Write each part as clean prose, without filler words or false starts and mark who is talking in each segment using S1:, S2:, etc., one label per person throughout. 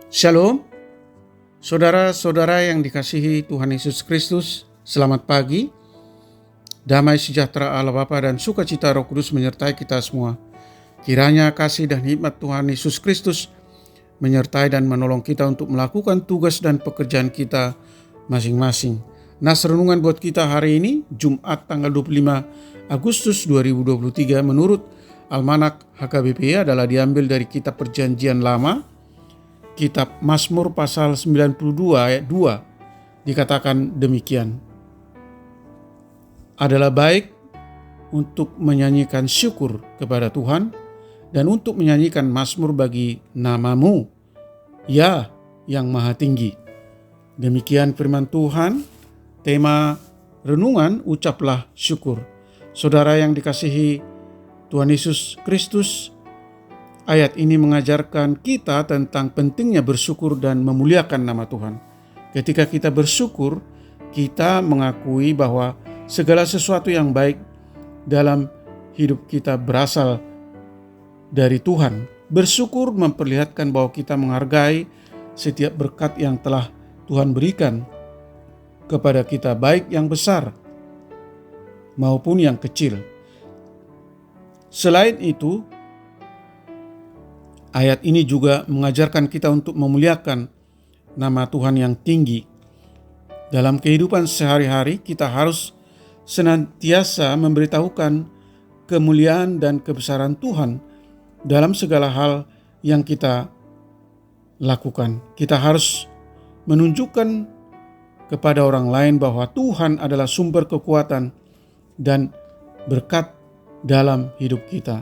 S1: Shalom, saudara-saudara yang dikasihi Tuhan Yesus Kristus, selamat pagi. Damai sejahtera Allah Bapa dan sukacita Roh Kudus menyertai kita semua. Kiranya kasih dan hikmat Tuhan Yesus Kristus menyertai dan menolong kita untuk melakukan tugas dan pekerjaan kita masing-masing. Nas renungan buat kita hari ini, Jumat tanggal 25 Agustus 2023 menurut Almanak HKBP adalah diambil dari kitab Perjanjian Lama, Kitab Mazmur pasal 92 ayat 2, dikatakan demikian. Adalah baik untuk menyanyikan syukur kepada Tuhan dan untuk menyanyikan mazmur bagi nama-Mu, ya yang maha tinggi. Demikian firman Tuhan. Tema renungan, ucaplah syukur. Saudara yang dikasihi Tuhan Yesus Kristus, ayat ini mengajarkan kita tentang pentingnya bersyukur dan memuliakan nama Tuhan. Ketika kita bersyukur, kita mengakui bahwa segala sesuatu yang baik dalam hidup kita berasal dari Tuhan. Bersyukur memperlihatkan bahwa kita menghargai setiap berkat yang telah Tuhan berikan kepada kita, baik yang besar maupun yang kecil. Selain itu, ayat ini juga mengajarkan kita untuk memuliakan nama Tuhan yang tinggi. Dalam kehidupan sehari-hari, kita harus senantiasa memberitahukan kemuliaan dan kebesaran Tuhan dalam segala hal yang kita lakukan. Kita harus menunjukkan kepada orang lain bahwa Tuhan adalah sumber kekuatan dan berkat dalam hidup kita.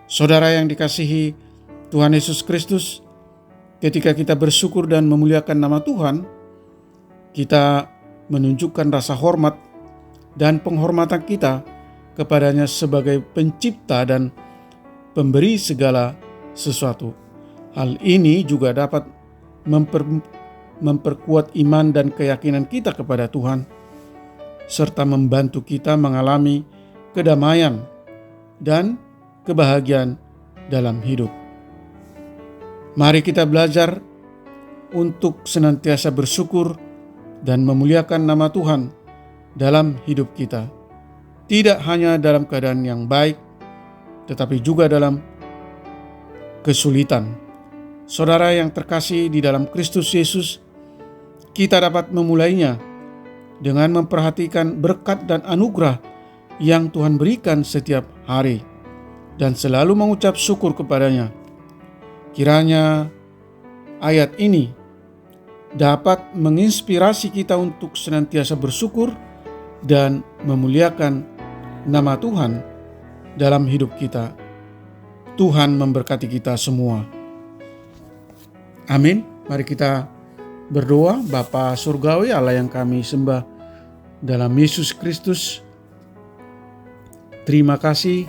S1: Saudara yang dikasihi Tuhan Yesus Kristus, ketika kita bersyukur dan memuliakan nama Tuhan, kita menunjukkan rasa hormat dan penghormatan kita kepadanya sebagai pencipta dan pemberi segala sesuatu. Hal ini juga dapat memperkuat iman dan keyakinan kita kepada Tuhan, serta membantu kita mengalami kedamaian dan kebahagiaan dalam hidup. Mari kita belajar untuk senantiasa bersyukur dan memuliakan nama Tuhan dalam hidup kita. Tidak hanya dalam keadaan yang baik, tetapi juga dalam kesulitan. Saudara yang terkasih di dalam Kristus Yesus, kita dapat memulainya dengan memperhatikan berkat dan anugerah yang Tuhan berikan setiap hari dan selalu mengucap syukur kepadanya. Kiranya ayat ini dapat menginspirasi kita untuk senantiasa bersyukur dan memuliakan nama Tuhan dalam hidup kita. Tuhan memberkati kita semua. Amin. Mari kita berdoa. Bapa Surgawi, Allah yang kami sembah dalam Yesus Kristus, terima kasih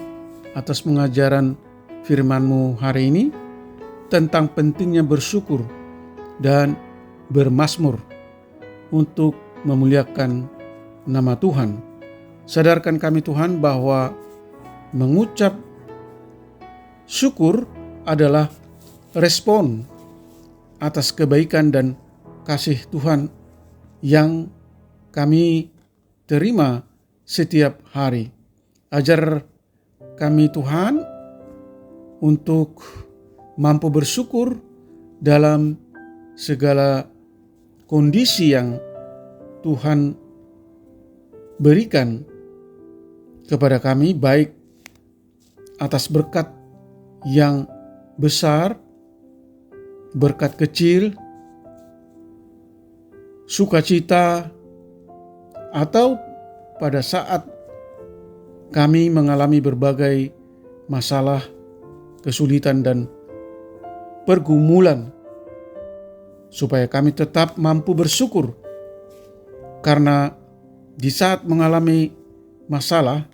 S1: atas pengajaran firman-Mu hari ini tentang pentingnya bersyukur dan bermazmur untuk memuliakan nama Tuhan. Sadarkan kami Tuhan bahwa mengucap syukur adalah respon atas kebaikan dan kasih Tuhan yang kami terima setiap hari. Ajar kami Tuhan untuk mampu bersyukur dalam segala kondisi yang Tuhan berikan kepada kami, baik atas berkat yang besar, berkat kecil, sukacita, atau pada saat kami mengalami berbagai masalah, kesulitan, dan pergumulan, supaya kami tetap mampu bersyukur, karena di saat mengalami masalah,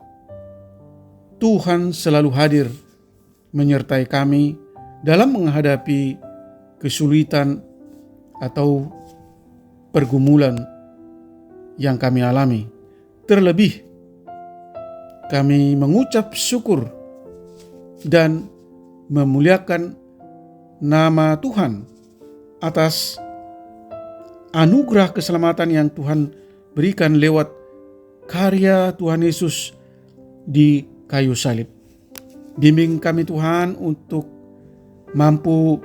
S1: Tuhan selalu hadir menyertai kami dalam menghadapi kesulitan atau pergumulan yang kami alami. Terlebih, kami mengucap syukur dan memuliakan nama Tuhan atas anugerah keselamatan yang Tuhan berikan lewat karya Tuhan Yesus di kayu salib. Bimbing kami Tuhan untuk mampu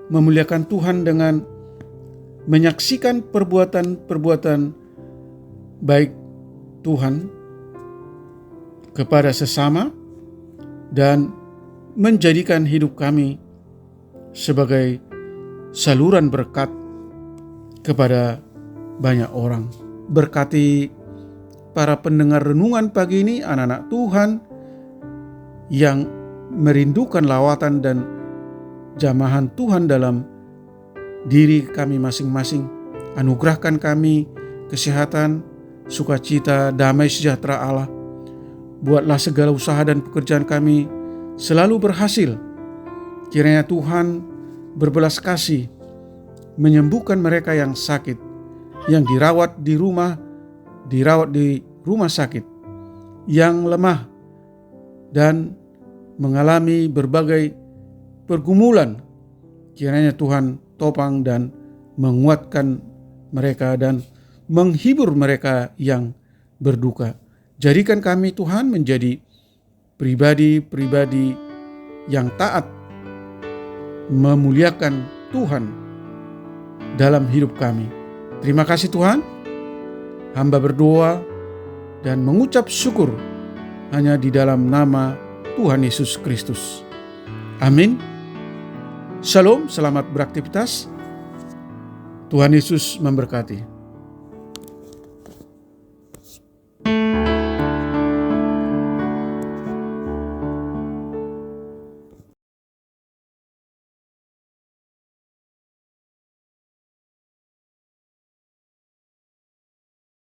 S1: memuliakan Tuhan dengan menyaksikan perbuatan-perbuatan baik Tuhan kepada sesama dan menjadikan hidup kami sebagai saluran berkat kepada banyak orang. Berkati para pendengar renungan pagi ini, anak-anak Tuhan yang merindukan lawatan dan jamahan Tuhan dalam diri kami masing-masing. Anugerahkan kami kesehatan, sukacita, damai sejahtera Allah. Buatlah segala usaha dan pekerjaan kami selalu berhasil. Kiranya Tuhan berbelas kasih menyembuhkan mereka yang sakit, yang dirawat di rumah sakit, yang lemah dan mengalami berbagai pergumulan. Kiranya Tuhan topang dan menguatkan mereka dan menghibur mereka yang berduka. Jadikan kami Tuhan menjadi pribadi-pribadi yang taat memuliakan Tuhan dalam hidup kami. Terima kasih Tuhan. Hamba berdoa dan mengucap syukur hanya di dalam nama Tuhan Yesus Kristus. Amin. Shalom, selamat beraktivitas. Tuhan Yesus memberkati.